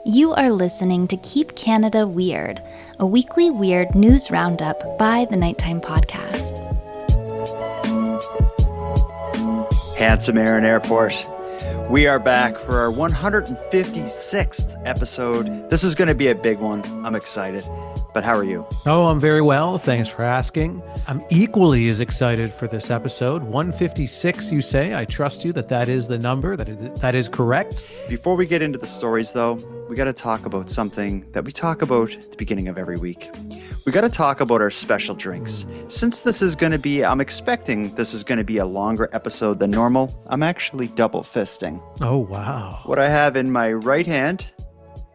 You are listening to Keep Canada Weird, a weekly weird news roundup by the Nighttime Podcast. Handsome Air and Airport. We are back for our 156th episode. This is going to be a big one. I'm excited. But how are you? Oh, I'm very well. Thanks for asking. I'm equally as excited for this episode. 156, you say. I trust you that is the number, that is correct. Before we get into the stories, though, we got to talk about something that we talk about at the beginning of every week. We got to talk about our special drinks. Since this is going to be, I'm expecting this is going to be a longer episode than normal, I'm actually double fisting. Oh, wow. What I have in my right hand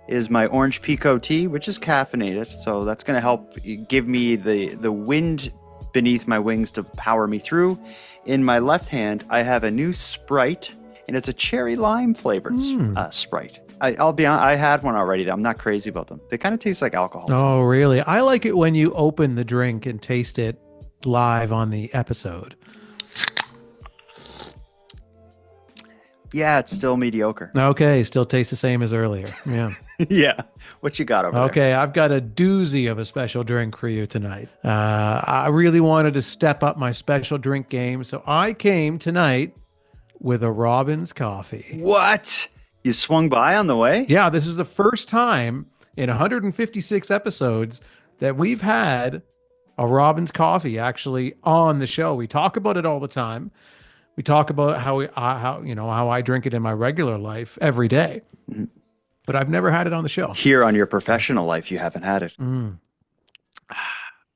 is my orange Pico tea, which is caffeinated. So that's going to help give me the wind beneath my wings to power me through. In my left hand, I have a new Sprite, and it's a cherry lime flavored Sprite. I'll be honest, I had one already. I'm not crazy about them. They kind of taste like alcohol. Oh, really? I like it when you open the drink and taste it live on the episode. Yeah, it's still mediocre. Okay, still tastes the same as earlier. Yeah. Yeah. What you got over there? Okay, I've got a doozy of a special drink for you tonight. I really wanted to step up my special drink game, so I came tonight with a Robbins coffee. What? You swung by on the way? Yeah, this is the first time in 156 episodes that we've had a Robbins coffee actually on the show. We talk about it all the time. We talk about how I drink it in my regular life every day. Mm-hmm. But I've never had it on the show. Here on your professional life, you haven't had it.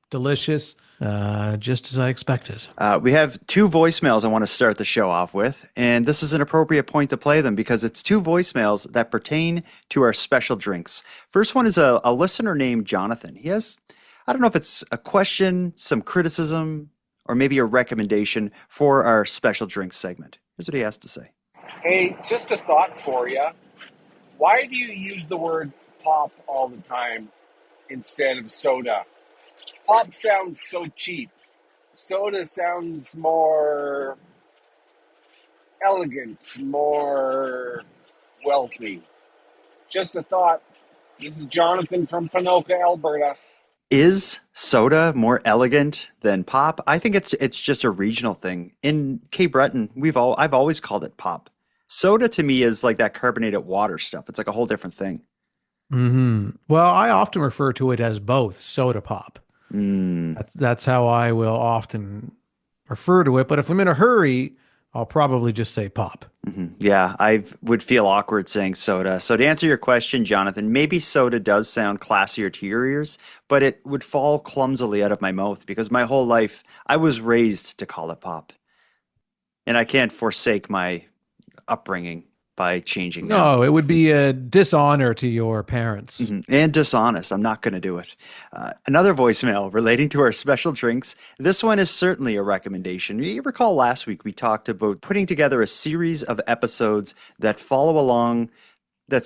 Delicious, just as I expected. We have two voicemails I want to start the show off with, and this is an appropriate point to play them because it's two voicemails that pertain to our special drinks. First one is a listener named Jonathan. He has, I don't know if it's a question, some criticism, or maybe a recommendation for our special drinks segment. Here's what he has to say. Hey, just a thought for you. Why do you use the word pop all the time instead of soda? Pop sounds so cheap. Soda sounds more elegant, more wealthy. Just a thought. This is Jonathan from Ponoka, Alberta. Is soda more elegant than pop? I think it's just a regional thing. In Cape Breton, I've always called it pop. Soda to me is like that carbonated water stuff. It's like a whole different thing. Mm-hmm. Well, I often refer to it as both soda pop. That's how I will often refer to it. But if I'm in a hurry, I'll probably just say pop. Mm-hmm. Yeah, I would feel awkward saying soda. So to answer your question, Jonathan, maybe soda does sound classier to your ears, but it would fall clumsily out of my mouth because my whole life I was raised to call it pop. And I can't forsake my upbringing by changing that. No, it would be a dishonor to your parents. Mm-hmm. And dishonest. I'm not going to do it. Another voicemail relating to our special drinks. This one is certainly a recommendation. You recall last week we talked about putting together a series of episodes that follow along, that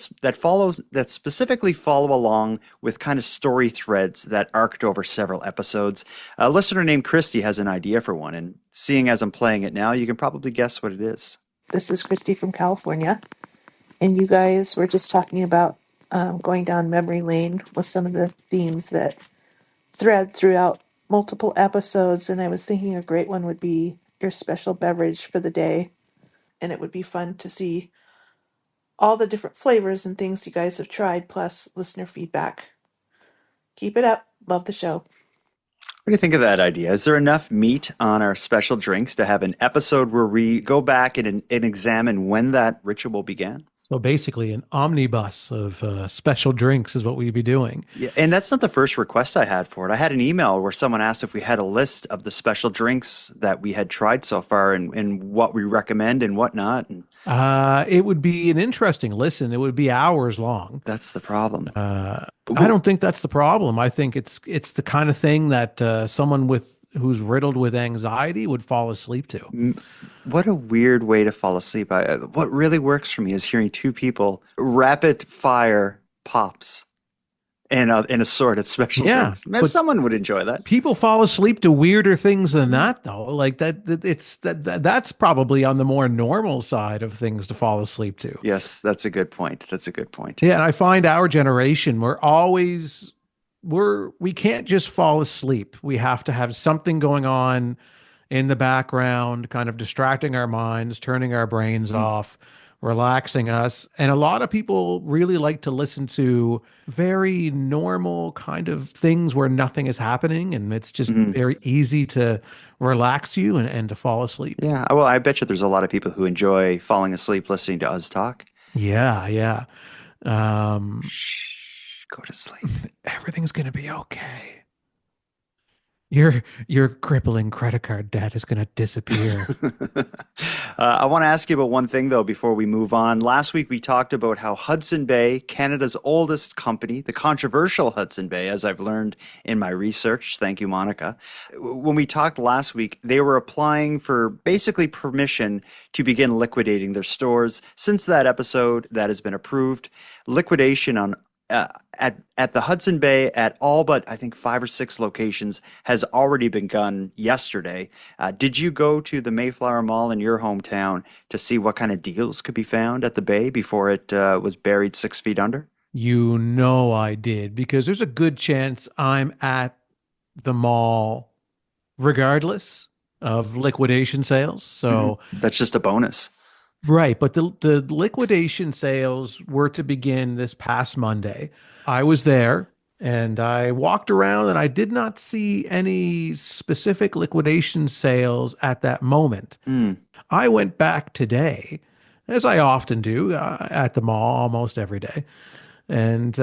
specifically follow along with kind of story threads that arced over several episodes. A listener named Christy has an idea for one, and seeing as I'm playing it now, you can probably guess what it is. This is Christy from California, and you guys were just talking about going down memory lane with some of the themes that thread throughout multiple episodes, and I was thinking a great one would be your special beverage for the day, and it would be fun to see all the different flavors and things you guys have tried, plus listener feedback. Keep it up. Love the show. What do you think of that idea? Is there enough meat on our special drinks to have an episode where we go back and examine when that ritual began? So basically an omnibus of special drinks is what we'd be doing. Yeah, and that's not the first request I had for it. I had an email where someone asked if we had a list of the special drinks that we had tried so far and what we recommend and whatnot. And it would be an interesting listen. It would be hours long. That's the problem. I don't think that's the problem. I think it's the kind of thing that someone who's riddled with anxiety would fall asleep to. What a weird way to fall asleep. What really works for me is hearing two people rapid fire pops and assorted special Yeah, drinks. Man, but someone would enjoy that. people fall asleep to weirder things than that, though. Like that's probably on the more normal side of things to fall asleep to. Yes, that's a good point. That's a good point. Yeah, and I find our generation, we can't just fall asleep. We have to have something going on in the background, kind of distracting our minds, turning our brains off, relaxing us. And a lot of people really like to listen to very normal kind of things where nothing is happening. And it's just very easy to relax you and to fall asleep. Yeah, well, I bet you there's a lot of people who enjoy falling asleep listening to us talk. Yeah, yeah. Shh, go to sleep. Everything's going to be okay. Your crippling credit card debt is going to disappear. I want to ask you about one thing, though, before we move on. Last week, we talked about how Hudson Bay, Canada's oldest company, the controversial Hudson Bay, as I've learned in my research, thank you, Monica. When we talked last week, they were applying for basically permission to begin liquidating their stores. Since that episode, that has been approved. Liquidation on at the Hudson Bay at all but I think 5 or 6 locations has already begun yesterday. Did you go to the Mayflower Mall in your hometown to see what kind of deals could be found at the Bay before it was buried 6 feet under? You know I did, because there's a good chance I'm at the mall regardless of liquidation sales. So That's just a bonus. right, but the liquidation sales were to begin this past Monday. I was there and I walked around and I did not see any specific liquidation sales at that moment. I went back today, as I often do, at the mall almost every day. And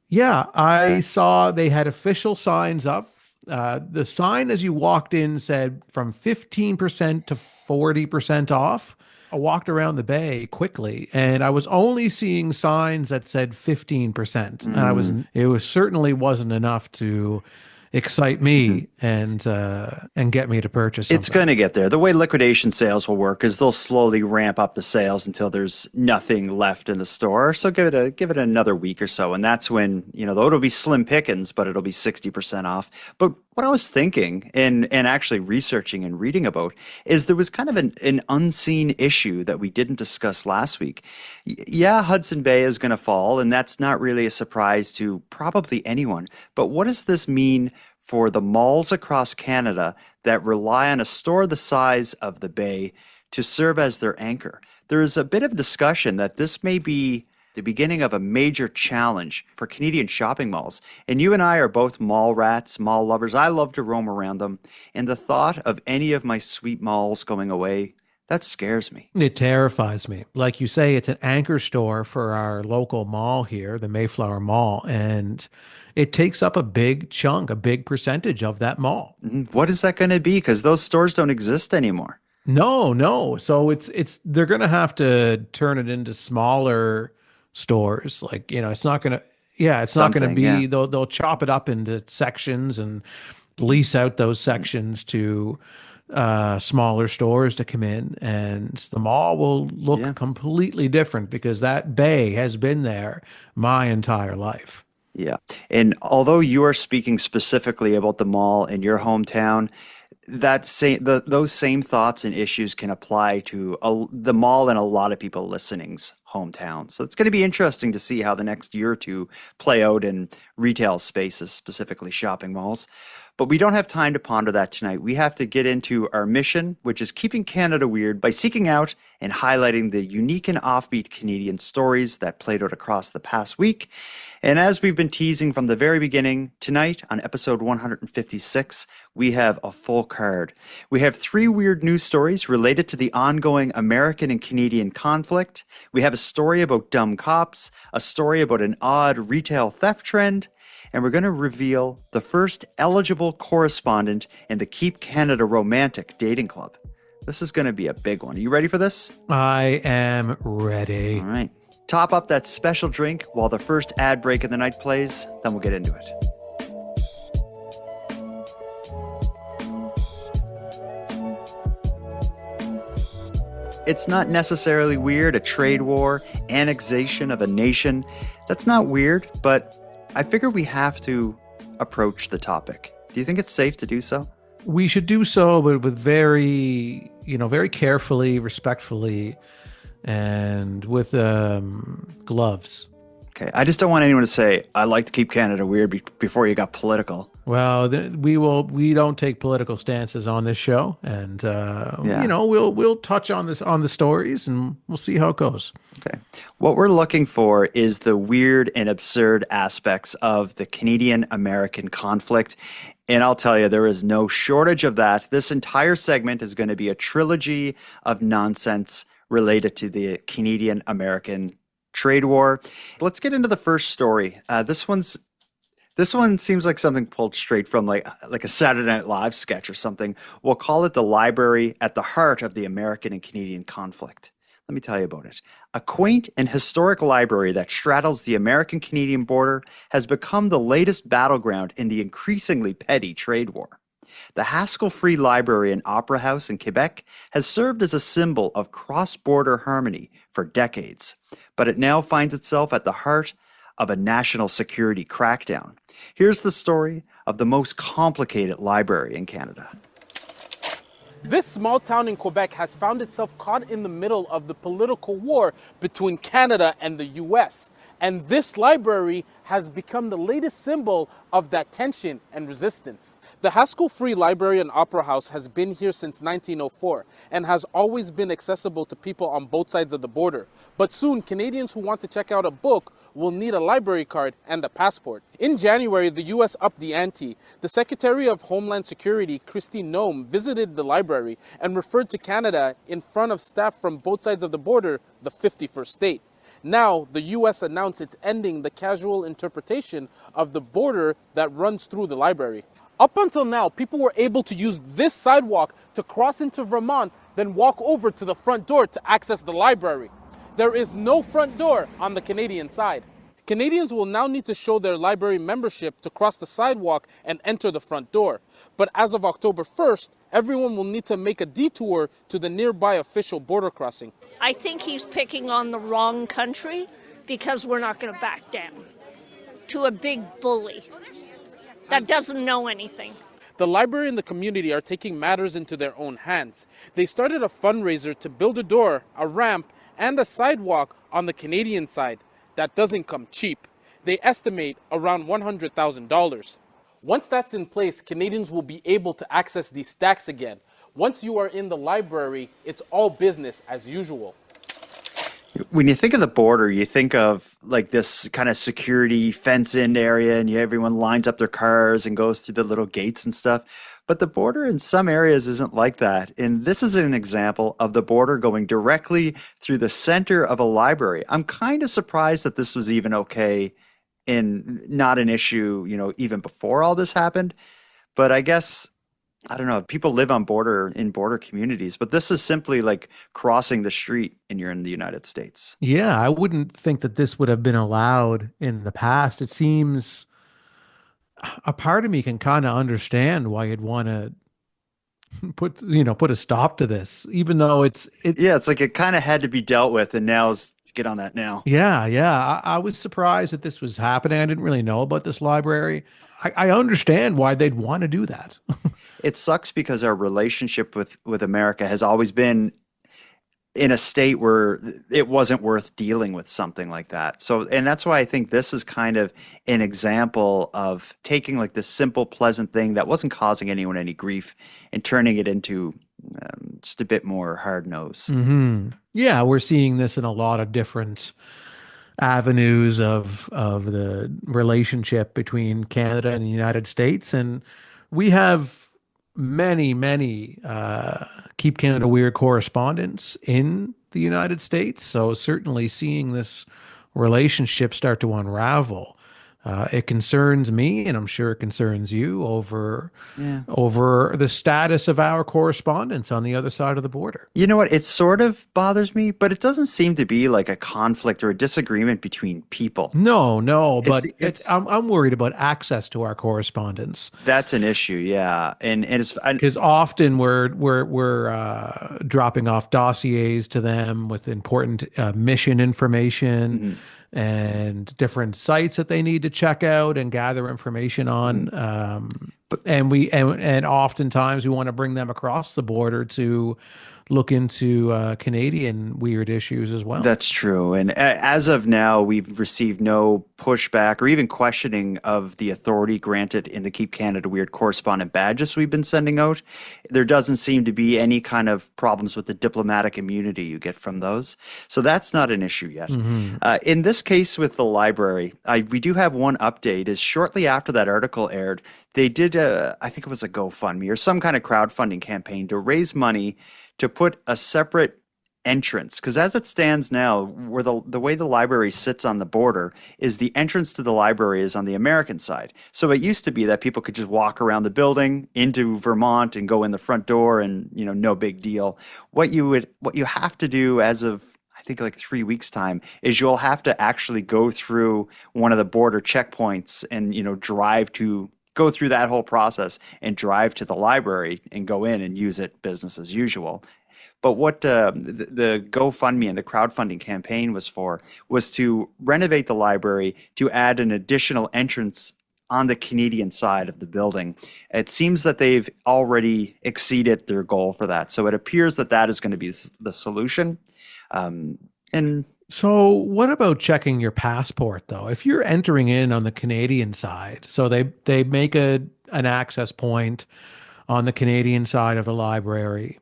yeah, I saw they had official signs up. The sign as you walked in said from 15% to 40% off. I walked around the Bay quickly and I was only seeing signs that said 15%. And it was certainly wasn't enough to excite me and get me to purchase something. It's going to get there. The way liquidation sales will work is they'll slowly ramp up the sales until there's nothing left in the store. So give it another week or so, and that's when, though it'll be slim pickings, but it'll be 60% off. But what I was thinking and actually researching and reading about is there was kind of an unseen issue that we didn't discuss last week. Yeah, Hudson Bay is going to fall, and that's not really a surprise to probably anyone. But what does this mean for the malls across Canada that rely on a store the size of the Bay to serve as their anchor? There is a bit of discussion that this may be the beginning of a major challenge for Canadian shopping malls. And you and I are both mall rats, mall lovers. I love to roam around them. And the thought of any of my sweet malls going away, that scares me. It terrifies me. Like you say, it's an anchor store for our local mall here, the Mayflower Mall, and it takes up a big chunk, a big percentage of that mall. What is that going to be? Because those stores don't exist anymore. No. So they're going to have to turn it into smaller stores. Like, it's not going to, it's not going to be, they'll chop it up into sections and lease out those sections to smaller stores to come in, and the mall will look completely different because that bay has been there my entire life. Yeah. And although you are speaking specifically about the mall in your hometown, those same thoughts and issues can apply to the mall in a lot of people listening's hometown. So it's going to be interesting to see how the next year or two play out in retail spaces, specifically shopping malls. But we don't have time to ponder that tonight. We have to get into our mission, which is keeping Canada weird by seeking out and highlighting the unique and offbeat Canadian stories that played out across the past week. And as we've been teasing from the very beginning, tonight on episode 156, we have a full card. We have 3 weird news stories related to the ongoing American and Canadian conflict. We have a story about dumb cops, a story about an odd retail theft trend, and we're going to reveal the first eligible correspondent in the Keep Canada Romantic Dating Club. This is going to be a big one. Are you ready for this? I am ready. All right. Top up that special drink while the first ad break of the night plays, then we'll get into it. It's not necessarily weird, a trade war, annexation of a nation. That's not weird, but I figure we have to approach the topic. Do you think it's safe to do so? We should do so, but with very, very carefully, respectfully, and with gloves. Okay, I just don't want anyone to say, I like to keep Canada weird before you got political. Well, we don't take political stances on this show, and Yeah. we'll touch on the stories, and we'll see how it goes. Okay. What we're looking for is the weird and absurd aspects of the Canadian-American conflict. And I'll tell you, there is no shortage of that. This entire segment is going to be a trilogy of nonsense related to the Canadian-American trade war. Let's get into the first story. This one seems like something pulled straight from like a Saturday Night Live sketch or something. We'll call it the library at the heart of the American and Canadian conflict. Let me tell you about it. A quaint and historic library that straddles the American-Canadian border has become the latest battleground in the increasingly petty trade war. The Haskell Free Library and Opera House in Quebec has served as a symbol of cross-border harmony for decades, but it now finds itself at the heart of a national security crackdown. Here's the story of the most complicated library in Canada. This small town in Quebec has found itself caught in the middle of the political war between Canada and the US. And this library has become the latest symbol of that tension and resistance. The Haskell Free Library and Opera House has been here since 1904 and has always been accessible to people on both sides of the border. But soon, Canadians who want to check out a book will need a library card and a passport. In January, the US upped the ante. The Secretary of Homeland Security, Christine Nome, visited the library and referred to Canada in front of staff from both sides of the border, the 51st state. Now, the U.S. announced it's ending the casual interpretation of the border that runs through the library. Up until now, people were able to use this sidewalk to cross into Vermont, then walk over to the front door to access the library. There is no front door on the Canadian side. Canadians will now need to show their library membership to cross the sidewalk and enter the front door. But as of October 1st, everyone will need to make a detour to the nearby official border crossing. I think he's picking on the wrong country because we're not going to back down to a big bully that doesn't know anything. The library and the community are taking matters into their own hands. They started a fundraiser to build a door, a ramp, and a sidewalk on the Canadian side. That doesn't come cheap. They estimate around $100,000. Once that's in place, Canadians will be able to access these stacks again. Once you are in the library, it's all business as usual. When you think of the border, you think of like this kind of security fence-in area, and everyone lines up their cars and goes through the little gates and stuff. But the border in some areas isn't like that. And this is an example of the border going directly through the center of a library. I'm kind of surprised that this was even okay and not an issue, even before all this happened. But I guess, I don't know, people live in border communities, but this is simply like crossing the street and you're in the United States. Yeah, I wouldn't think that this would have been allowed in the past. It seems a part of me can kind of understand why you'd want to put a stop to this, even though it's like it kind of had to be dealt with, and get on that now. Yeah. I was surprised that this was happening. I didn't really know about this library. I understand why they'd want to do that. It sucks because our relationship with America has always been in a state where it wasn't worth dealing with something like that. So, and that's why I think this is kind of an example of taking like this simple, pleasant thing that wasn't causing anyone any grief and turning it into just a bit more hard nose. Mm-hmm. Yeah, we're seeing this in a lot of different avenues of the relationship between Canada and the United States, and we have many Keep Canada Weird correspondents in the United States. So certainly seeing this relationship start to unravel, it concerns me, and I'm sure it concerns you over the status of our correspondents on the other side of the border. You know what? It sort of bothers me, but it doesn't seem to be like a conflict or a disagreement between people. No, but I'm worried about access to our correspondents. That's an issue, yeah, and it's because often we're dropping off dossiers to them with important mission information. and different sites that they need to check out and gather information on. And oftentimes we want to bring them across the border to look into Canadian weird issues as well. That's true. And as of now, we've received no pushback or even questioning of the authority granted in the Keep Canada Weird correspondent badges we've been sending out. There doesn't seem to be any kind of problems with the diplomatic immunity you get from those. So that's not an issue yet. In this case with the library, we do have one update. Is shortly after that article aired, they did, I think it was a GoFundMe or some kind of crowdfunding campaign to raise money to put a separate entrance, because as it stands now, where the way the library sits on the border is the entrance to the library is on the American side. So it used to be that people could just walk around the building into Vermont and go in the front door and, no big deal. What you have to do as of, I think, like 3 weeks time, is you'll have to actually go through one of the border checkpoints and, go through that whole process and drive to the library and go in and use it business as usual. But what the GoFundMe and the crowdfunding campaign was for was to renovate the library, to add an additional entrance on the Canadian side of the building. It seems that they've already exceeded their goal for that. So it appears that is going to be the solution. So what about checking your passport, though? If you're entering in on the Canadian side, so they make an access point on the Canadian side of the library,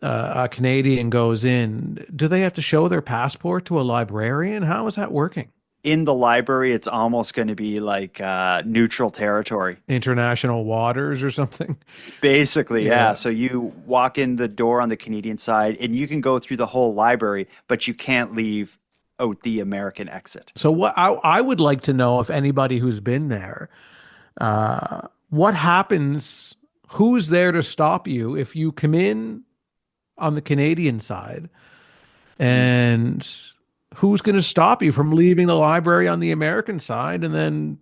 a Canadian goes in, do they have to show their passport to a librarian? How is that working? In the library, it's almost going to be like neutral territory. International waters or something? Basically, yeah. So you walk in the door on the Canadian side and you can go through the whole library, but you can't leave out the American exit. So what I would like to know, if anybody who's been there, what happens, who's there to stop you if you come in on the Canadian side, and who's going to stop you from leaving the library on the American side and then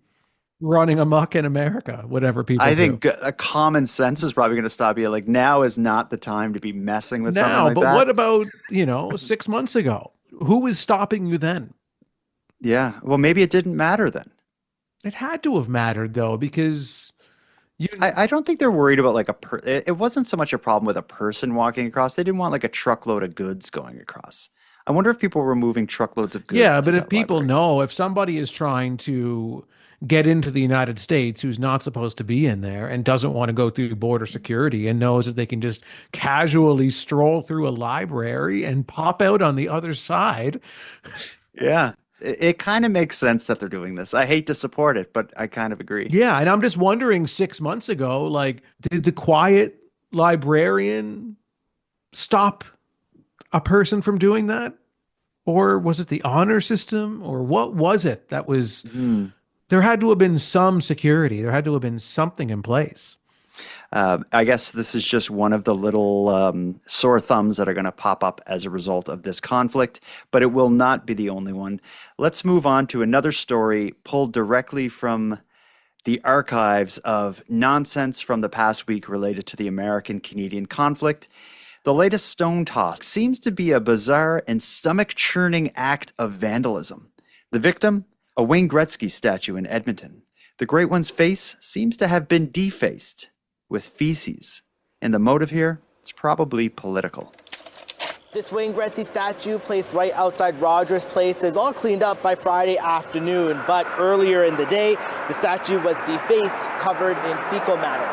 running amok in America, whatever people I think do? a common sense is probably going to stop you. Like, now is not the time to be messing with something like that. But what about, 6 months ago? Who was stopping you then? Yeah. Well, maybe it didn't matter then. It had to have mattered, though, because I don't think they're worried about it wasn't so much a problem with a person walking across. They didn't want like a truckload of goods going across. I wonder if people were moving truckloads of goods. Yeah, but if people know, if somebody is trying to get into the United States who's not supposed to be in there and doesn't want to go through border security and knows that they can just casually stroll through a library and pop out on the other side. Yeah. It kind of makes sense that they're doing this. I hate to support it, but I kind of agree. Yeah, and I'm just wondering, 6 months ago, did the quiet librarian stop a person from doing that? Or was it the honor system? Or what was it that was... There had to have been some security. There had to have been something in place. I guess this is just one of the little sore thumbs that are going to pop up as a result of this conflict, but it will not be the only one. Let's move on to another story pulled directly from the archives of nonsense from the past week related to the American-Canadian conflict. The latest stone toss seems to be a bizarre and stomach-churning act of vandalism. The victim? A Wayne Gretzky statue in Edmonton. The Great One's face seems to have been defaced with feces. And the motive here? It's probably political. This Wayne Gretzky statue, placed right outside Rogers Place, is all cleaned up by Friday afternoon. But earlier in the day, the statue was defaced, covered in fecal matter.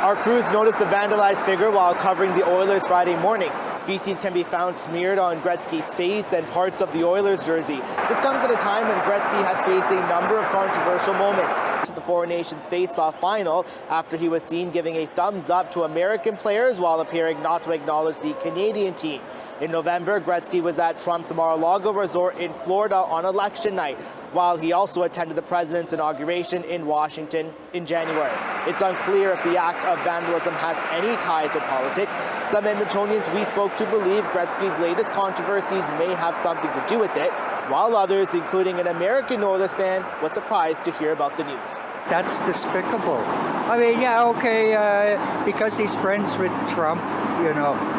Our crews noticed the vandalized figure while covering the Oilers Friday morning. Feces can be found smeared on Gretzky's face and parts of the Oilers jersey. This comes at a time when Gretzky has faced a number of controversial moments. The Four Nations face-off final after he was seen giving a thumbs up to American players while appearing not to acknowledge the Canadian team. In November, Gretzky was at Trump's Mar-a-Lago resort in Florida on election night, while he also attended the president's inauguration in Washington in January. It's unclear if the act of vandalism has any ties to politics. Some Edmontonians we spoke to believe Gretzky's latest controversies may have something to do with it, while others, including an American Oilers fan, was surprised to hear about the news. That's despicable. I mean, yeah, okay, because he's friends with Trump,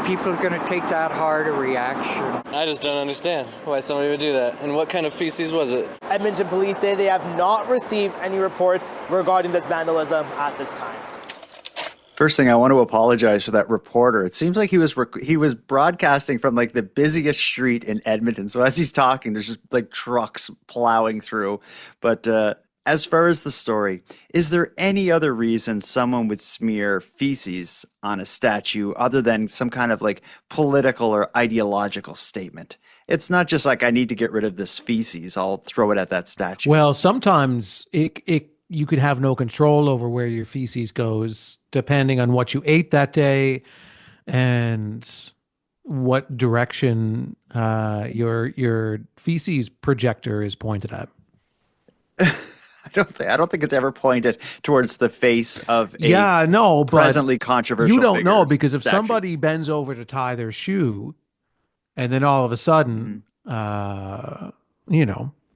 people are going to take that hard a reaction. I just don't understand why somebody would do that. And what kind of feces was it? Edmonton police say they have not received any reports regarding this vandalism at this time. First thing, I want to apologize for that reporter. It seems like he was broadcasting from like the busiest street in Edmonton. So as he's talking, there's just like trucks plowing through. But as far as the story, is there any other reason someone would smear feces on a statue other than some kind of like political or ideological statement? It's not just like, I need to get rid of this feces, I'll throw it at that statue. Well, sometimes you could have no control over where your feces goes, depending on what you ate that day and what direction your feces projector is pointed at. I don't think it's ever pointed towards the face of a presently controversial You don't know, figure's because if statue. somebody bends over to tie their shoe and then all of a sudden,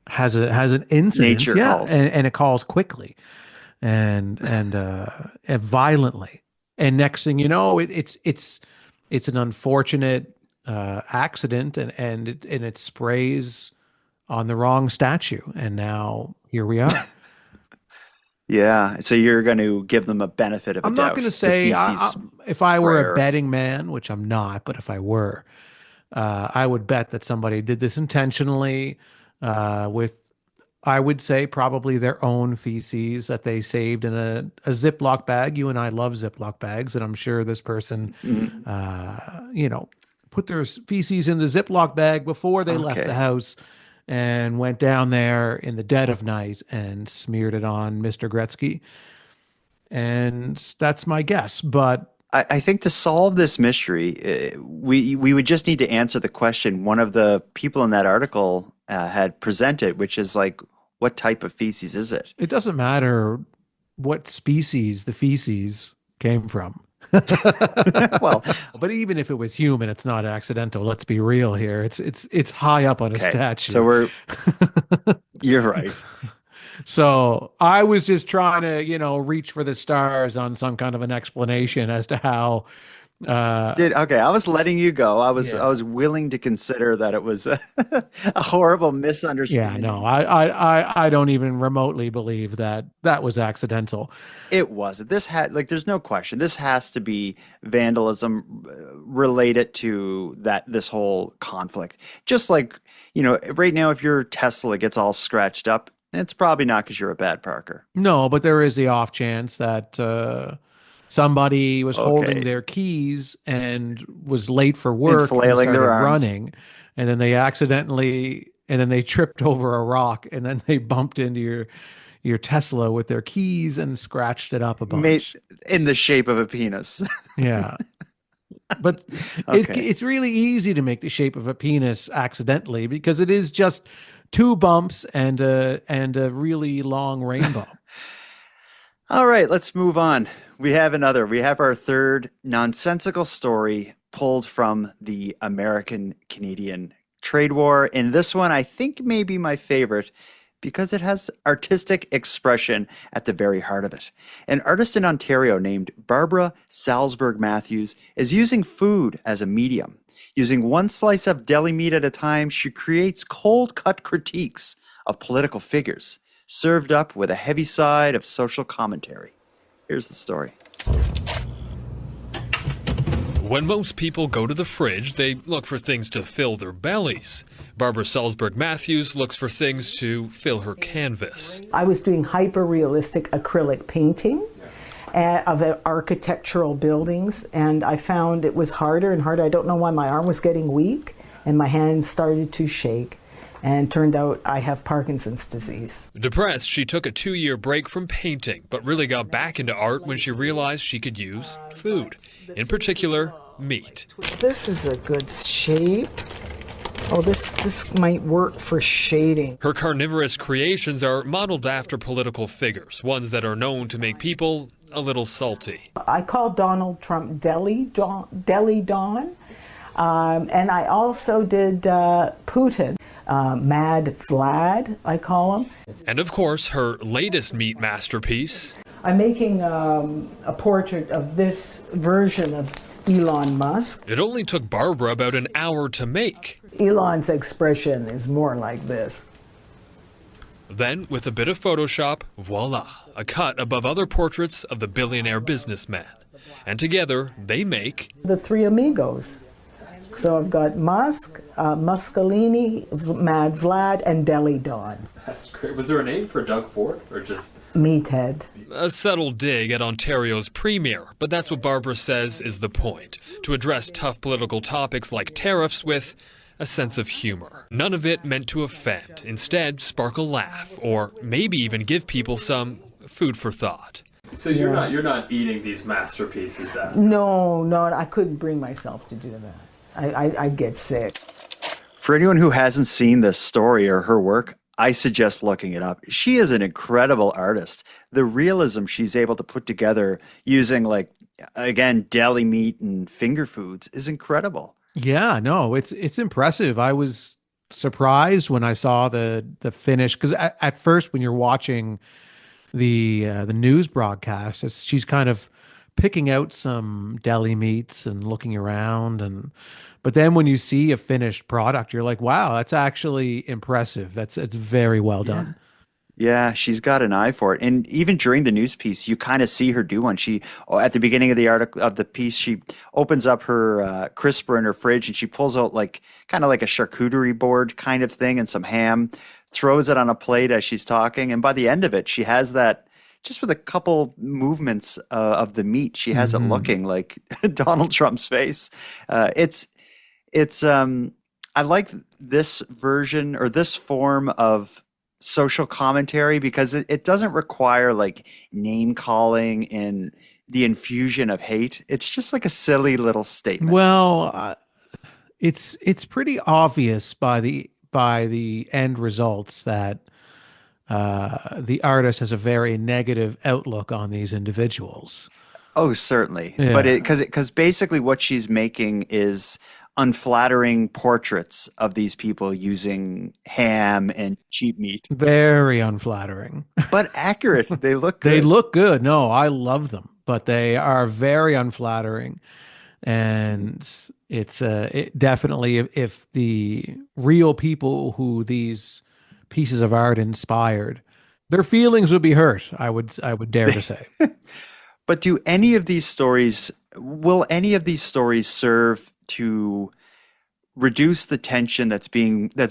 has an incident, Nature calls. and it calls quickly and violently, and next thing you know, it's an unfortunate accident, and it sprays on the wrong statue, and now here we are. Yeah, so you're going to give them a benefit of a doubt. I'm not going to say if I were a betting man, which I'm not, but if I were, I would bet that somebody did this intentionally with, I would say, probably their own feces that they saved in a Ziploc bag. You and I love Ziploc bags, and I'm sure this person, put their feces in the Ziploc bag before they left the house and went down there in the dead of night and smeared it on Mr. Gretzky. And that's my guess. But I think to solve this mystery, we would just need to answer the question one of the people in that article had presented, which is like, what type of feces is it? It doesn't matter what species the feces came from. Well, but even if it was human, it's not accidental. Let's be real here. It's high up on a statue. So you're right. So I was just trying to, reach for the stars on some kind of an explanation as to how. I was letting you go. I was willing to consider that it was a horrible misunderstanding. Yeah, no, I don't even remotely believe that was accidental. It wasn't. There's no question. This has to be vandalism related to this whole conflict. Just like, right now, if your Tesla gets all scratched up, it's probably not because you're a bad parker. No, but there is the off chance that somebody was holding their keys and was late for work, flailing and their arms, running, and then they tripped over a rock, and then they bumped into your Tesla with their keys and scratched it up a bunch. In the shape of a penis. Yeah. But it's really easy to make the shape of a penis accidentally, because it is just two bumps and a really long rainbow. All right, let's move on. We have our third nonsensical story pulled from the American-Canadian trade war. And this one, I think, may be my favorite because it has artistic expression at the very heart of it. An artist in Ontario named Barbara Salzberg-Matthews is using food as a medium. Using one slice of deli meat at a time, she creates cold-cut critiques of political figures, served up with a heavy side of social commentary. Here's the story. When most people go to the fridge, they look for things to fill their bellies. Barbara Salzberg-Matthews looks for things to fill her canvas. I was doing hyper-realistic acrylic painting of architectural buildings, and I found it was harder and harder. I don't know why my arm was getting weak, and my hands started to shake. And turned out I have Parkinson's disease. Depressed, she took a 2-year break from painting, but really got back into art when she realized she could use food, in particular, meat. This is a good shape. Oh, this might work for shading. Her carnivorous creations are modeled after political figures, ones that are known to make people a little salty. I call Donald Trump Deli Don. And I also did Putin. Mad Vlad, I call him. And of course, her latest meat masterpiece. I'm making a portrait of this version of Elon Musk. It only took Barbara about an hour to make. Elon's expression is more like this. Then, with a bit of Photoshop, voila, a cut above other portraits of the billionaire businessman. And together, they make The Three Amigos. So I've got Musk, Muscolini, Mad Vlad, and Deli Don. That's great. Was there a name for Doug Ford, or just Meathead? a subtle dig at Ontario's premier, but that's what Barbara says is the point, to address tough political topics like tariffs with a sense of humor. None of it meant to offend, instead spark a laugh, or maybe even give people some food for thought. so you're not eating these masterpieces then? No, I couldn't bring myself to do that. I'd get sick. For anyone who hasn't seen this story or her work, I suggest looking it up. She is an incredible artist. The realism she's able to put together using, like, again, deli meat and finger foods is incredible. Yeah, no, it's impressive. I was surprised when I saw the finish, because at first when you're watching the news broadcast, she's kind of picking out some deli meats and looking around, but then when you see a finished product, you're like, wow, that's actually impressive. It's very well done. Yeah, she's got an eye for it. And even during the news piece, you kind of see her do one. At the beginning of the article of the piece, she opens up her crisper in her fridge and she pulls out kind of like a charcuterie board kind of thing and some ham, throws it on a plate as she's talking. And by the end of it, she has that, just with a couple movements of the meat, she has it looking like Donald Trump's face. I like this version or this form of social commentary because it doesn't require like name calling and the infusion of hate. It's just like a silly little statement. Well, it's pretty obvious by the end results that the artist has a very negative outlook on these individuals. Oh, certainly. Yeah. But because basically what she's making is unflattering portraits of these people using ham and cheap meat. Very unflattering. But accurate. They look good. They look good. No, I love them, but they are very unflattering. And it's definitely, if the real people who these pieces of art inspired, their feelings would be hurt, I would dare to say. But will any of these stories serve to reduce the tension that's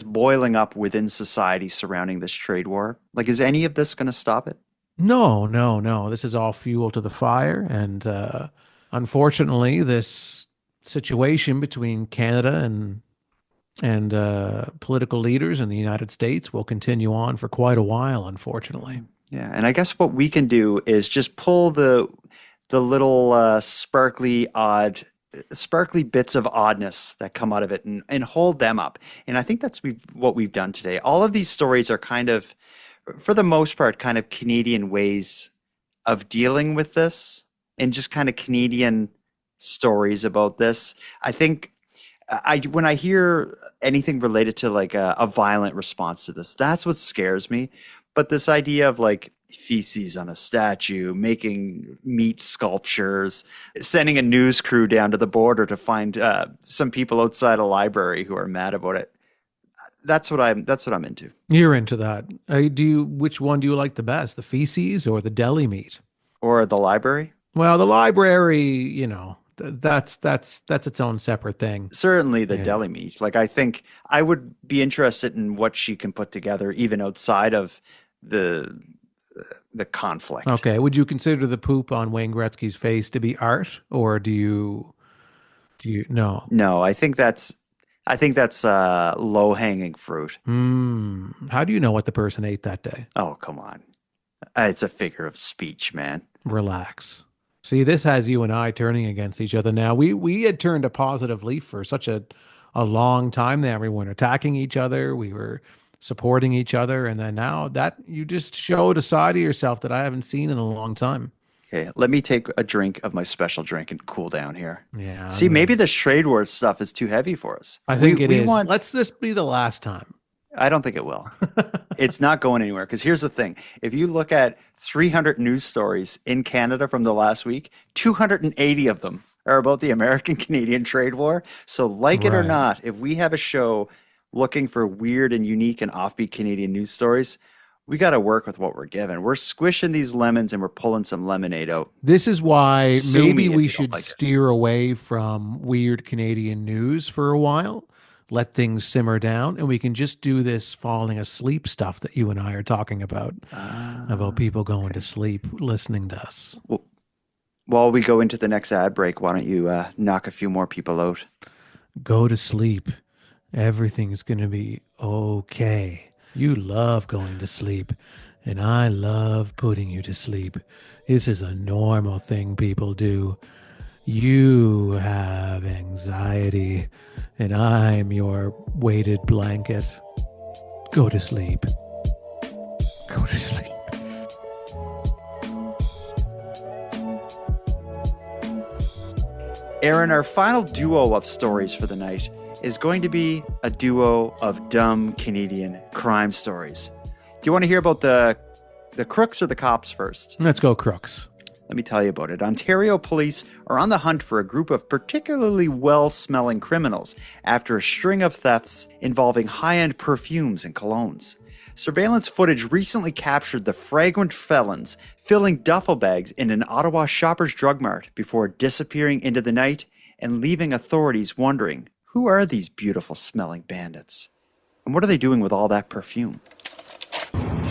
boiling up within society surrounding this trade war? Like, is any of this going to stop it? No. This is all fuel to the fire. And unfortunately, this situation between Canada and political leaders in the United States will continue on for quite a while, unfortunately. Yeah, and I guess what we can do is just pull the little sparkly bits of oddness that come out of it and hold them up. And I think that's what we've done today. All of these stories are kind of, for the most part, kind of Canadian ways of dealing with this and just kind of Canadian stories about this. I think when I hear anything related to like a violent response to this, that's what scares me. But this idea of like feces on a statue, making meat sculptures, sending a news crew down to the border to find some people outside a library who are mad about it. That's what I'm into. You're into that. Which one do you like the best, the feces or the deli meat? Or the library? Well, the library, that's its own separate thing. Certainly the deli meat. Like, I think I would be interested in what she can put together even outside of the conflict. Okay. Would you consider the poop on Wayne Gretzky's face to be art, or do you no? No, I think that's low-hanging fruit. How do you know what the person ate that day? Oh, come on. It's a figure of speech, man. Relax. See, this has you and I turning against each other now. We had turned a positive leaf for such a long time now. We weren't attacking each other. We were supporting each other. And then now that you just showed a side of yourself that I haven't seen in a long time. Okay, let me take a drink of my special drink and cool down here. Yeah. See, maybe this trade war stuff is too heavy for us. I think it is. Let's this be the last time. I don't think it will. It's not going anywhere because here's the thing. If you look at 300 news stories in Canada from the last week, 280 of them are about the American-Canadian trade war. So like it or Right. not, if we have a show looking for weird and unique and offbeat Canadian news stories, we got to work with what we're given. We're squishing these lemons and we're pulling some lemonade out. This is why Sue maybe me if we you don't should like it. steer away from weird Canadian news for a while, let things simmer down, and we can just do this falling asleep stuff that you and I are talking about people going to sleep listening to us. Well, while we go into the next ad break, why don't you knock a few more people out? Go to sleep. Everything's going to be okay. You love going to sleep, and I love putting you to sleep. This is a normal thing people do. You have anxiety, and I'm your weighted blanket. Go to sleep. Go to sleep. Aaron, our final duo of stories for the night is going to be a duo of dumb Canadian crime stories. Do you want to hear about the crooks or the cops first? Let's go crooks. Let me tell you about it. Ontario police are on the hunt for a group of particularly well-smelling criminals after a string of thefts involving high-end perfumes and colognes. Surveillance footage recently captured the fragrant felons filling duffel bags in an Ottawa Shoppers Drug Mart before disappearing into the night and leaving authorities wondering, who are these beautiful smelling bandits? And what are they doing with all that perfume?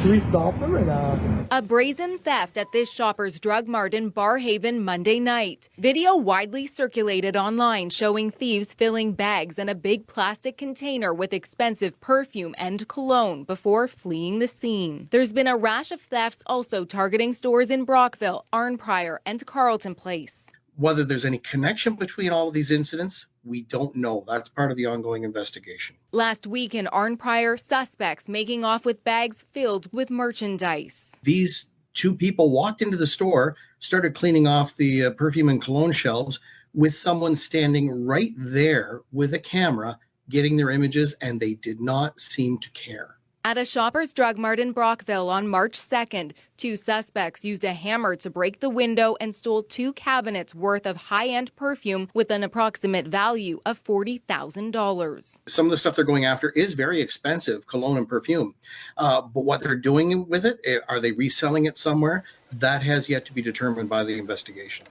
Should we stop them or not? A brazen theft at this Shoppers Drug Mart in Barrhaven Monday night. Video widely circulated online showing thieves filling bags in a big plastic container with expensive perfume and cologne before fleeing the scene. There's been a rash of thefts also targeting stores in Brockville, Arnprior, and Carleton Place. Whether there's any connection between all of these incidents, we don't know. That's part of the ongoing investigation. Last week in Arnprior, suspects making off with bags filled with merchandise. These two people walked into the store, started cleaning off the perfume and cologne shelves with someone standing right there with a camera getting their images, and they did not seem to care. At a Shoppers Drug Mart in Brockville on March 2nd, two suspects used a hammer to break the window and stole 2 cabinets worth of high-end perfume with an approximate value of $40,000. Some of the stuff they're going after is very expensive, cologne and perfume. But what they're doing with it, are they reselling it somewhere? That has yet to be determined by the investigation.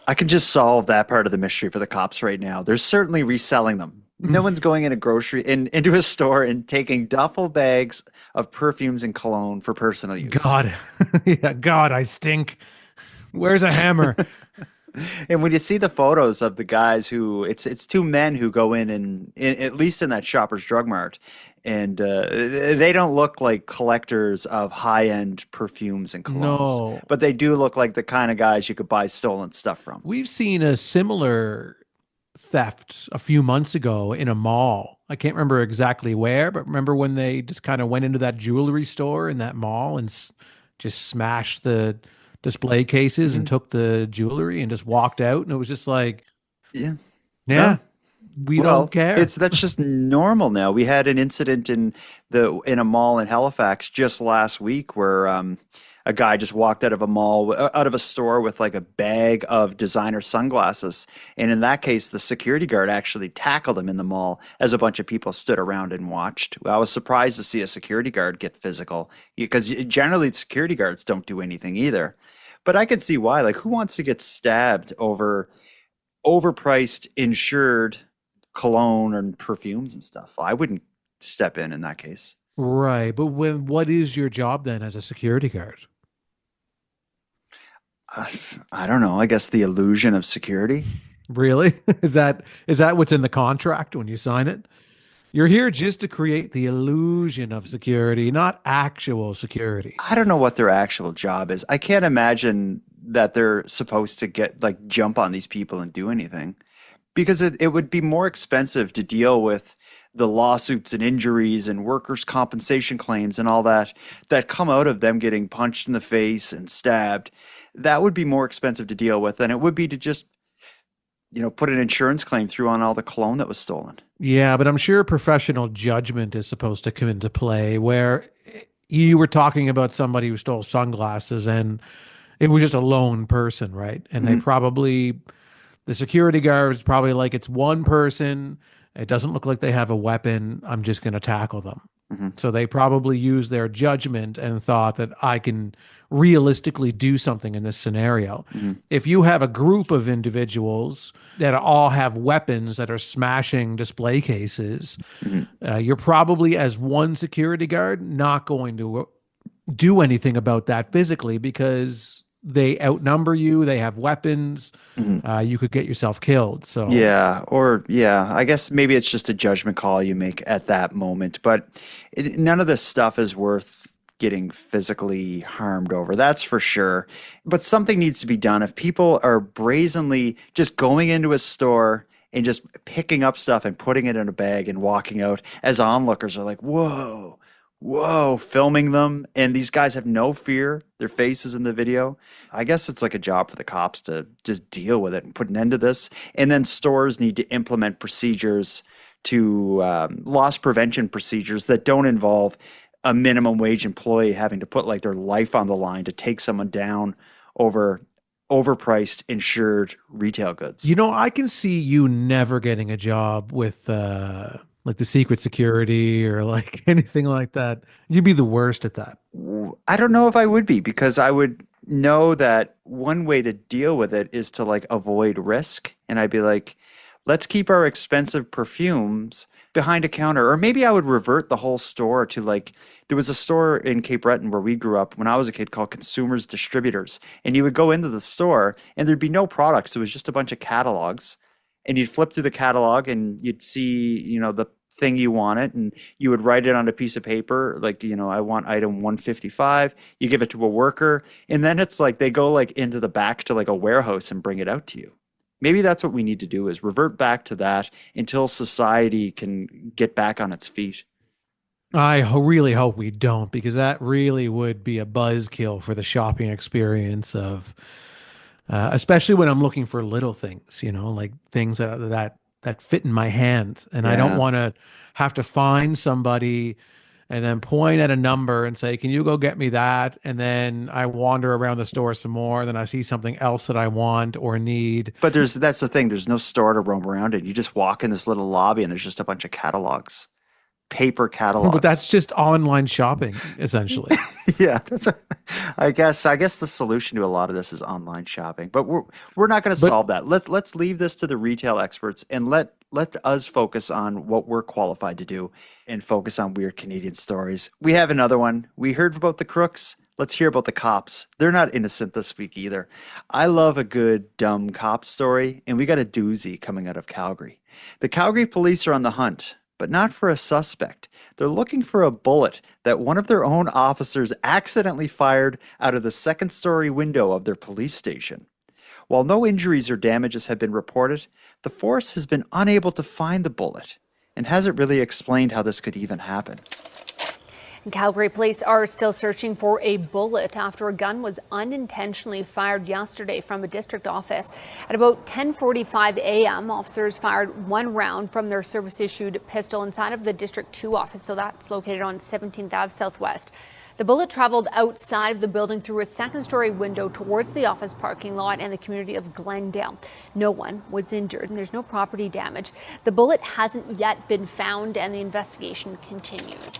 I can just solve that part of the mystery for the cops right now. They're certainly reselling them. No one's going in a into a store and taking duffel bags of perfumes and cologne for personal use. God, yeah, God, I stink. Where's a hammer? And when you see the photos of the guys who, it's two men who go in at least in that Shoppers Drug Mart, and they don't look like collectors of high-end perfumes and colognes. No. But they do look like the kind of guys you could buy stolen stuff from. We've seen a similar theft a few months ago in a mall. I can't remember exactly where, but remember when they just kind of went into that jewelry store in that mall and just smashed the display cases and took the jewelry and just walked out, and it was just like, yeah, we don't care. That's just normal now. We had an incident in a mall in Halifax just last week where a guy just walked out of a store with like a bag of designer sunglasses. And in that case, the security guard actually tackled him in the mall as a bunch of people stood around and watched. I was surprised to see a security guard get physical because generally security guards don't do anything either. But I could see why. Like, who wants to get stabbed over overpriced insured cologne and perfumes and stuff? I wouldn't step in that case. Right. But what is your job then as a security guard? I don't know. I guess the illusion of security. Really? Is that what's in the contract when you sign it? You're here just to create the illusion of security, not actual security. I don't know what their actual job is. I can't imagine that they're supposed to jump on these people and do anything, because it would be more expensive to deal with the lawsuits and injuries and workers' compensation claims and all that come out of them getting punched in the face and stabbed. That would be more expensive to deal with than it would be to just put an insurance claim through on all the cologne that was stolen. Yeah, but I'm sure professional judgment is supposed to come into play where you were talking about somebody who stole sunglasses and it was just a lone person, right? And they probably, the security guard was probably like, it's one person. It doesn't look like they have a weapon. I'm just going to tackle them. So they probably used their judgment and thought that I can realistically do something in this scenario. If you have a group of individuals that all have weapons that are smashing display cases, you're probably, as one security guard, not going to do anything about that physically because they outnumber you. They have weapons. You could get yourself killed. So I guess maybe it's just a judgment call you make at that moment. But none of this stuff is worth getting physically harmed over. That's for sure. But something needs to be done. If people are brazenly just going into a store and just picking up stuff and putting it in a bag and walking out, as onlookers are like, whoa, filming them, and these guys have no fear, their faces in the video. I guess it's like a job for the cops to just deal with it and put an end to this. And then stores need to implement procedures to loss prevention procedures that don't involve a minimum wage employee having to put like their life on the line to take someone down over overpriced insured retail goods. I can see you never getting a job with like the secret security or like anything like that. You'd be the worst at that. I don't know if I would be, because I would know that one way to deal with it is to like avoid risk. And I'd be like, let's keep our expensive perfumes behind a counter. Or maybe I would revert the whole store to like, there was a store in Cape Breton where we grew up when I was a kid called Consumers Distributors. And you would go into the store and there'd be no products. It was just a bunch of catalogs. And you'd flip through the catalog and you'd see, the thing you wanted, and you would write it on a piece of paper, like, I want item 155. You give it to a worker, and then it's like they go like into the back to like a warehouse and bring it out to you. Maybe that's what we need to do, is revert back to that until society can get back on its feet. I really hope we don't, because that really would be a buzzkill for the shopping experience of especially when I'm looking for little things, like things that fit in my hand. And I don't want to have to find somebody and then point at a number and say, can you go get me that? And then I wander around the store some more. Then I see something else that I want or need. But that's the thing. There's no store to roam around in. You just walk in this little lobby and there's just a bunch of catalogs. Paper catalogs. But that's just online shopping, essentially. Yeah, I guess the solution to a lot of this is online shopping. But we're not going to solve that. Let's leave this to the retail experts and let us focus on what we're qualified to do and focus on weird Canadian stories. We have another one. We heard about the crooks. Let's hear about the cops. They're not innocent this week either. I love a good dumb cop story, and we got a doozy coming out of Calgary. The Calgary police are on the hunt, but not for a suspect. They're looking for a bullet that one of their own officers accidentally fired out of the second-story window of their police station. While no injuries or damages have been reported, the force has been unable to find the bullet and hasn't really explained how this could even happen. Calgary police are still searching for a bullet after a gun was unintentionally fired yesterday from a district office. At about 10:45 a.m., officers fired one round from their service-issued pistol inside of the District 2 office, so that's located on 17th Ave Southwest. The bullet traveled outside of the building through a second-story window towards the office parking lot and the community of Glendale. No one was injured and there's no property damage. The bullet hasn't yet been found and the investigation continues.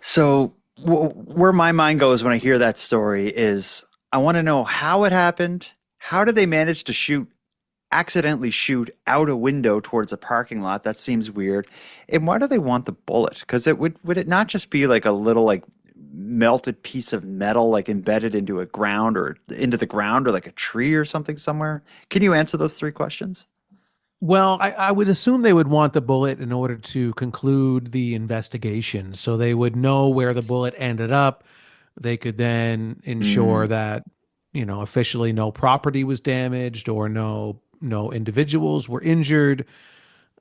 So where my mind goes when I hear that story is I want to know how it happened. How did they manage to accidentally shoot out a window towards a parking lot? That seems weird. And why do they want the bullet? Because would it not just be like a little like melted piece of metal like embedded into the ground or like a tree or something somewhere? Can you answer those three questions? Well, I would assume they would want the bullet in order to conclude the investigation. So they would know where the bullet ended up. They could then ensure that, officially no property was damaged or no individuals were injured.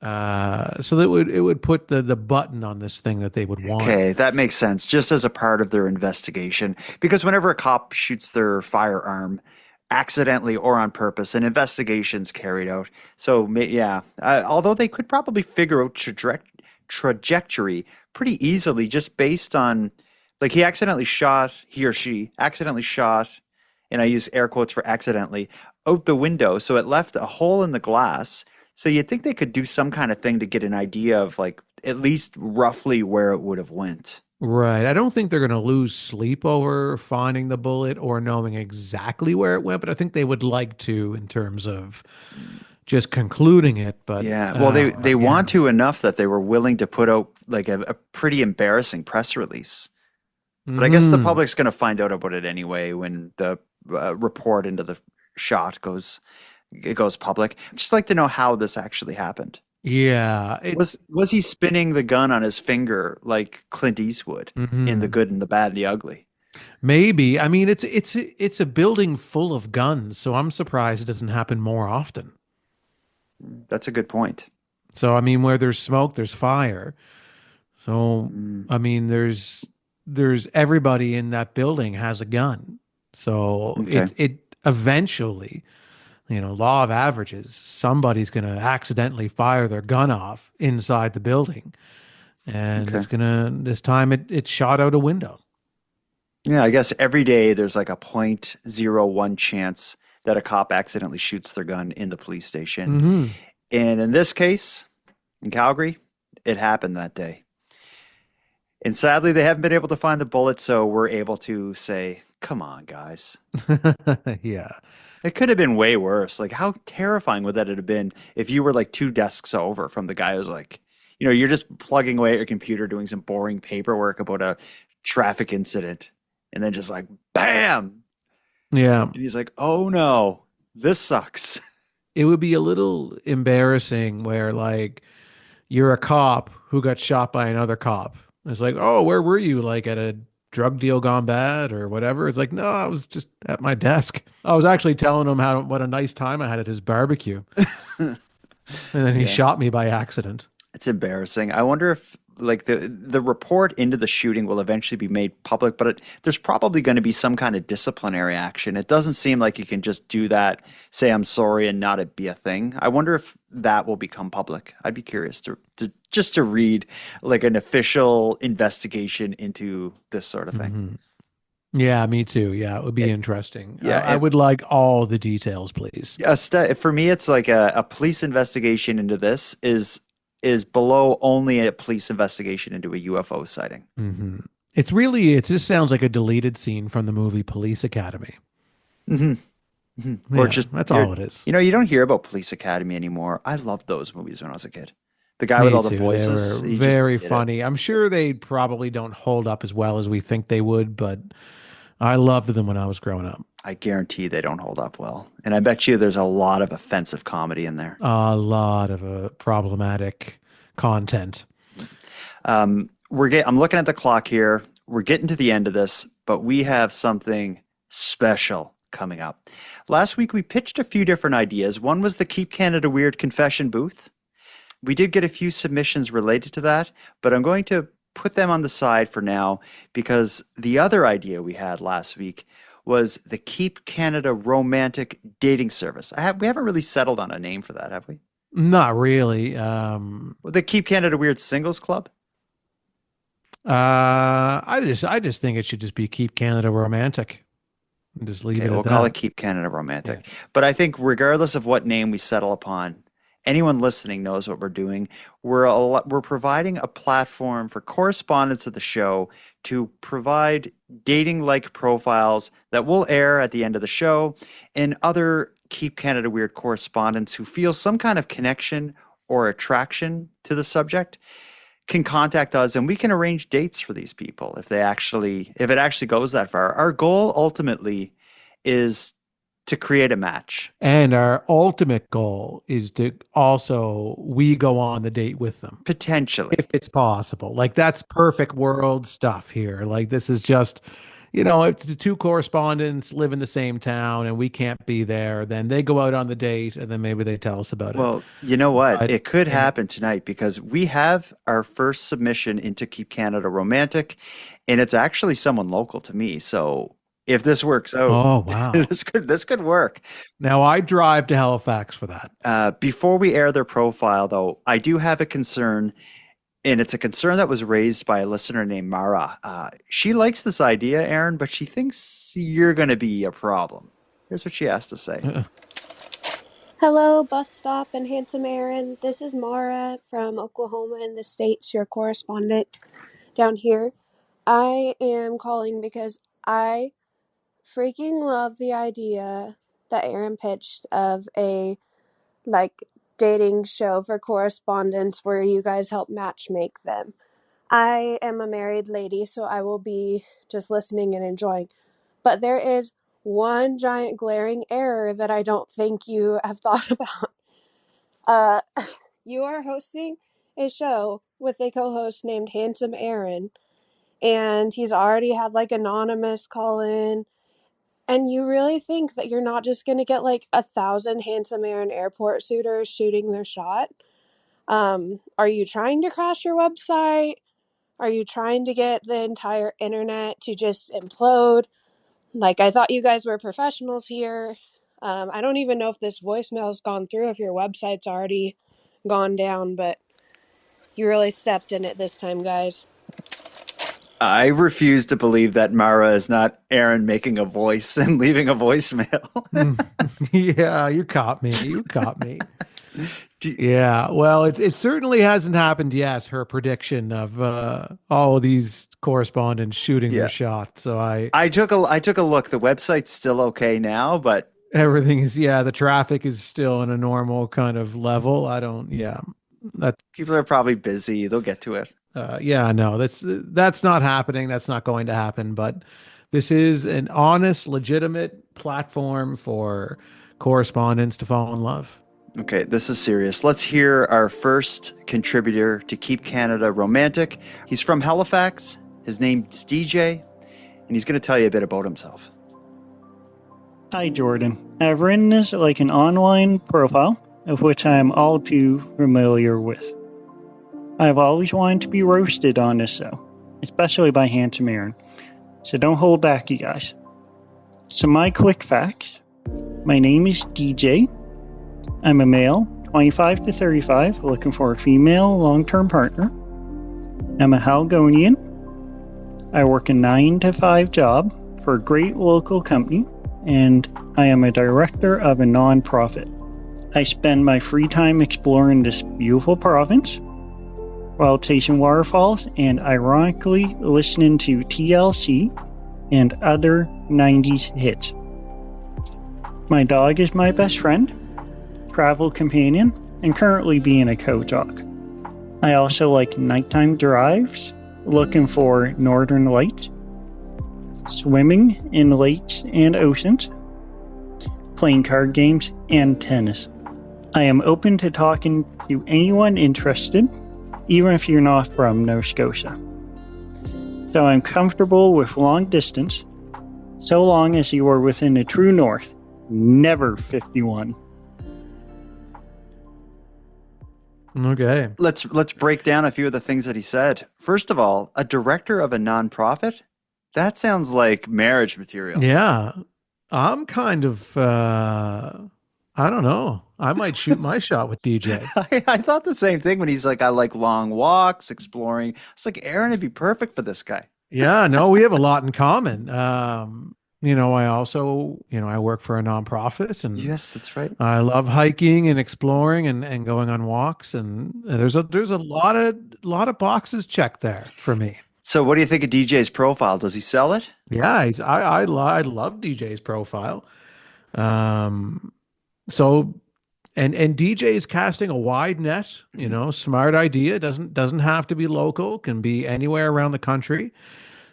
So that it would put the button on this thing that they would want. Okay, that makes sense. Just as a part of their investigation. Because whenever a cop shoots their firearm, accidentally or on purpose, and investigations carried out. So yeah, although they could probably figure out trajectory pretty easily just based on, like, he or she accidentally shot, and I use air quotes for accidentally, out the window, so it left a hole in the glass. So you'd think they could do some kind of thing to get an idea of, like, at least roughly where it would have went. Right. I don't think they're going to lose sleep over finding the bullet or knowing exactly where it went, but I think they would like to in terms of just concluding it. But yeah, well, they want to enough that they were willing to put out like a pretty embarrassing press release. But I guess the public's going to find out about it anyway when the report into the shot goes public. I'd just like to know how this actually happened. Yeah, was he spinning the gun on his finger like Clint Eastwood in The Good and the Bad and the Ugly? Maybe. I mean, it's a building full of guns, so I'm surprised it doesn't happen more often. That's a good point. So I mean, where there's smoke, there's fire. So I mean, there's everybody in that building has a gun. So it eventually, law of averages, somebody's going to accidentally fire their gun off inside the building. And this time it shot out a window. Yeah, I guess every day there's like a 0.01 chance that a cop accidentally shoots their gun in the police station. And in this case, in Calgary, it happened that day. And sadly, they haven't been able to find the bullet, so we're able to say, come on, guys. Yeah. It could have been way worse. Like, how terrifying would that have been if you were like 2 desks over from the guy who's like, you're just plugging away at your computer doing some boring paperwork about a traffic incident, and then just like, bam! Yeah. And he's like, oh no, this sucks. It would be a little embarrassing where, like, you're a cop who got shot by another cop. It's like, oh, where were you? Like at a drug deal gone bad or whatever? It's like, no, I was just at my desk. I was actually telling him what a nice time I had at his barbecue. And then he shot me by accident. It's embarrassing. I wonder if like the report into the shooting will eventually be made public, but there's probably going to be some kind of disciplinary action. It doesn't seem like you can just do that, say I'm sorry, and not it be a thing. I wonder if that will become public. I'd be curious to read like an official investigation into this sort of thing. Yeah, me too. Yeah, it would be interesting. Yeah, I would like all the details, please. For me, it's like a police investigation into this is below only a police investigation into a UFO sighting. It just sounds like a deleted scene from the movie Police Academy. Or just that's all it is. You don't hear about Police Academy anymore. I loved those movies when I was a kid. The guy with all the voices. They were very funny. I'm sure they probably don't hold up as well as we think they would, but I loved them when I was growing up. I guarantee they don't hold up well. And I bet you there's a lot of offensive comedy in there. A lot of problematic content. I'm looking at the clock here. We're getting to the end of this, but we have something special coming up. Last week, we pitched a few different ideas. One was the Keep Canada Weird confession booth. We did get a few submissions related to that, but I'm going to put them on the side for now because the other idea we had last week was the Keep Canada Romantic Dating Service. We haven't really settled on a name for that, have we? Not really. The Keep Canada Weird Singles Club? I just think it should just be Keep Canada Romantic. Just leave it at that. We'll call it Keep Canada Romantic. Yeah. But I think regardless of what name we settle upon, anyone listening knows what we're doing. We're providing a platform for correspondents of the show to provide dating-like profiles that will air at the end of the show, and other Keep Canada Weird correspondents who feel some kind of connection or attraction to the subject can contact us, and we can arrange dates for these people if it actually goes that far. Our goal ultimately is to create a match. And our ultimate goal is to we go on the date with them. Potentially. If it's possible. Like, that's perfect world stuff here. Like, this is just, if the 2 correspondents live in the same town and we can't be there, then they go out on the date and then maybe they tell us about it. Well, you know what? It could happen tonight because we have our first submission into Keep Canada Romantic, and it's actually someone local to me. So if this works out. Oh, wow. this could work. Now, I drive to Halifax for that. Before we air their profile, though, I do have a concern, and it's a concern that was raised by a listener named Mara. She likes this idea, Aaron, but she thinks you're going to be a problem. Here's what she has to say. Hello, bus stop and handsome Aaron. This is Mara from Oklahoma in the States, your correspondent down here. I am calling because I freaking love the idea that Aaron pitched of a dating show for correspondents where you guys help matchmake them. I am a married lady, so I will be just listening and enjoying. But there is one giant glaring error that I don't think you have thought about. You are hosting a show with a co-host named Handsome Aaron, and he's already had anonymous call in. And you really think that you're not just going to get 1,000 Handsome Aaron airport suitors shooting their shot? Are you trying to crash your website? Are you trying to get the entire internet to just implode? I thought you guys were professionals here. I don't even know if this voicemail's gone through, if your website's already gone down, but you really stepped in it this time, guys. I refuse to believe that Mara is not Aaron making a voice and leaving a voicemail. Yeah, you caught me. Yeah, well, it certainly hasn't happened yet. Her prediction of all of these correspondents shooting their shot. So I took a look. The website's still okay now, but everything is the traffic is still in a normal kind of level. People are probably busy. They'll get to it. No, that's not happening. That's not going to happen. But this is an honest, legitimate platform for correspondents to fall in love. Okay, this is serious. Let's hear our first contributor to Keep Canada Romantic. He's from Halifax. His name's DJ, and he's going to tell you a bit about himself. Hi, Jordan. I've written this like an online profile, of which I am all too familiar with. I've always wanted to be roasted on this show, especially by Handsome Aaron, so don't hold back, you guys. So my quick facts. My name is DJ. I'm a male, 25 to 35, looking for a female long-term partner. I'm a Halgonian. I work a 9-to-5 job for a great local company, and I am a director of a non-profit. I spend my free time exploring this beautiful province while chasing waterfalls and ironically listening to TLC and other 90s hits. My dog is my best friend, travel companion, and currently being a co-dog. I also like nighttime drives, looking for northern lights, swimming in lakes and oceans, playing card games, and tennis. I am open to talking to anyone interested, even if you're not from Nova Scotia. So I'm comfortable with long distance, so long as you are within the true north, never 51. Okay. Let's break down a few of the things that he said. First of all, a director of a nonprofit? That sounds like marriage material. Yeah. I'm kind of I don't know. I might shoot my shot with DJ. I thought the same thing when he's like, I like long walks, exploring. It's like, Aaron would be perfect for this guy. Yeah, no, we have a lot in common. I also, I work for a nonprofit, and yes, that's right. I love hiking and exploring and going on walks, and there's a lot of boxes checked there for me. So, what do you think of DJ's profile? Does he sell it? Yeah, I love DJ's profile. And DJ is casting a wide net. Smart idea. Doesn't have to be local. Can be anywhere around the country.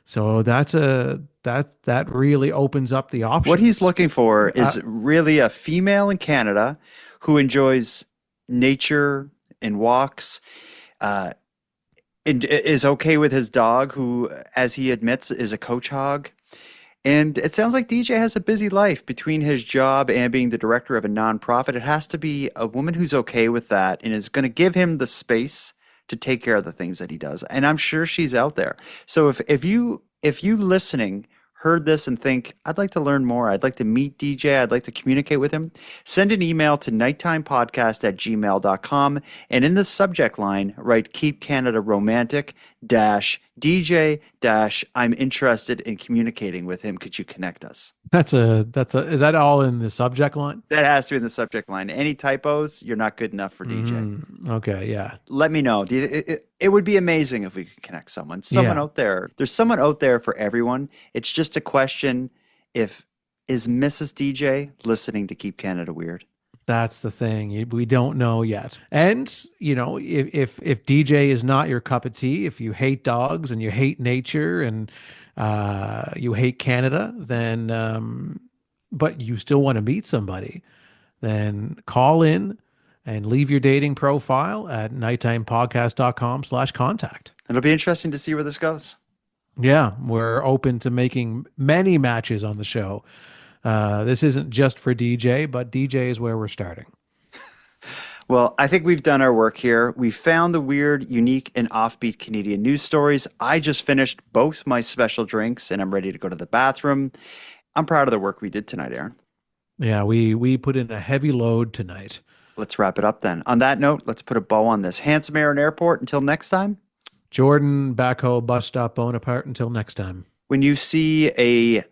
So that really opens up the options. What he's looking for is really a female in Canada who enjoys nature and walks, and is okay with his dog, who, as he admits, is a coach hog. And it sounds like DJ has a busy life between his job and being the director of a nonprofit. It has to be a woman who's okay with that and is going to give him the space to take care of the things that he does. And I'm sure she's out there. So if you listening heard this and think, I'd like to learn more, I'd like to meet DJ, I'd like to communicate with him, send an email to nighttimepodcast@gmail.com, and in the subject line, write Keep Canada Romantic DJ I'm interested in communicating with him. Could you connect us? Is that all in the subject line? That has to be in the subject line. Any typos, you're not good enough for DJ. Okay, yeah. Let me know. It would be amazing if we could connect someone out there. There's someone out there for everyone. It's just a question is Mrs. DJ listening to Keep Canada Weird? That's the thing. We don't know yet. And, if DJ is not your cup of tea, if you hate dogs and you hate nature and you hate Canada, then, but you still want to meet somebody, then call in and leave your dating profile at nighttimepodcast.com/contact. It'll be interesting to see where this goes. Yeah, we're open to making many matches on the show. This isn't just for DJ, but DJ is where we're starting. Well, I think we've done our work here. We found the weird, unique, and offbeat Canadian news stories. I just finished both my special drinks, and I'm ready to go to the bathroom. I'm proud of the work we did tonight, Aaron. Yeah, we put in a heavy load tonight. Let's wrap it up then. On that note, let's put a bow on this. Handsome Aaron Airport, until next time. Jordan, Backhoe, Bus Stop, Bonaparte, until next time. When you see a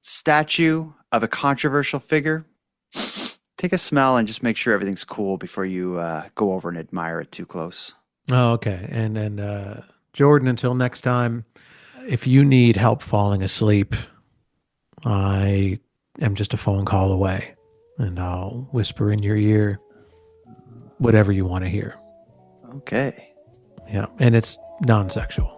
statue of a controversial figure, take a smell and just make sure everything's cool before you go over and admire it too close. Oh, okay. And Jordan, until next time, if you need help falling asleep, I am just a phone call away, and I'll whisper in your ear whatever you want to hear. Okay. Yeah, and it's non-sexual.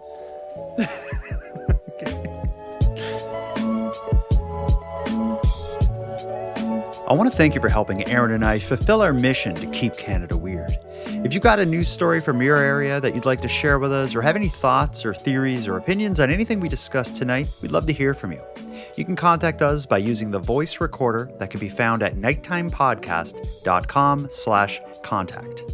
I want to thank you for helping Aaron and I fulfill our mission to keep Canada weird. If you've got a news story from your area that you'd like to share with us, or have any thoughts or theories or opinions on anything we discussed tonight, we'd love to hear from you. You can contact us by using the voice recorder that can be found at nighttimepodcast.com/contact.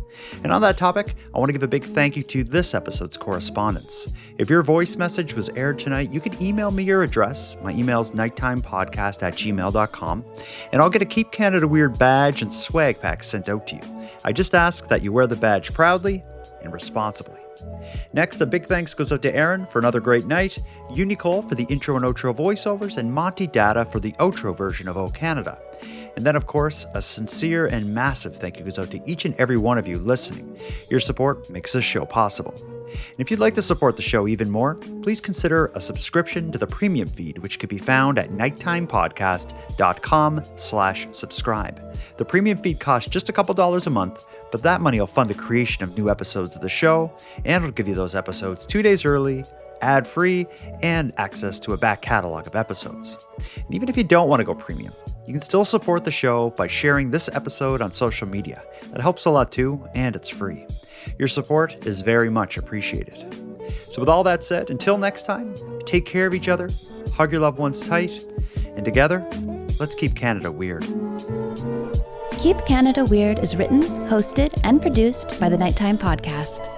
And on that topic, I want to give a big thank you to this episode's correspondents. If your voice message was aired tonight, you can email me your address. My email is nighttimepodcast@gmail.com, and I'll get a Keep Canada Weird badge and swag pack sent out to you. I just ask that you wear the badge proudly and responsibly. Next, a big thanks goes out to Aaron for another great night, you, Nicole, for the intro and outro voiceovers, and Monty Data for the outro version of O Canada. And then, of course, a sincere and massive thank you goes out to each and every one of you listening. Your support makes this show possible. And if you'd like to support the show even more, please consider a subscription to the premium feed, which can be found at nighttimepodcast.com/subscribe. The premium feed costs just a couple dollars a month, but that money will fund the creation of new episodes of the show, and it'll give you those episodes 2 days early, ad-free, and access to a back catalog of episodes. And even if you don't want to go premium, you can still support the show by sharing this episode on social media. That helps a lot too, and it's free. Your support is very much appreciated. So with all that said, until next time, take care of each other, hug your loved ones tight, and together, let's keep Canada weird. Keep Canada Weird is written, hosted, and produced by the Nighttime Podcast.